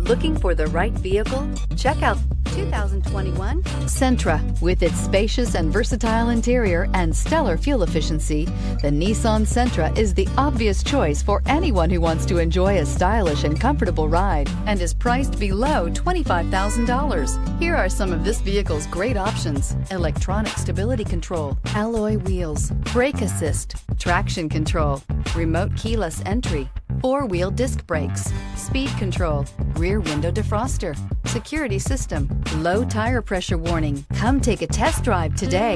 Looking for the right vehicle? Check out 2021 Sentra. With its spacious and versatile interior and stellar fuel efficiency, the Nissan Sentra is the obvious choice for anyone who wants to enjoy a stylish and comfortable ride and is priced below $25,000. Here are some of this vehicle's great options: electronic stability control, alloy wheels, brake assist, traction control, remote keyless entry, four-wheel disc brakes, speed control, rear window defroster, security system, low tire pressure warning. Come take a test drive today.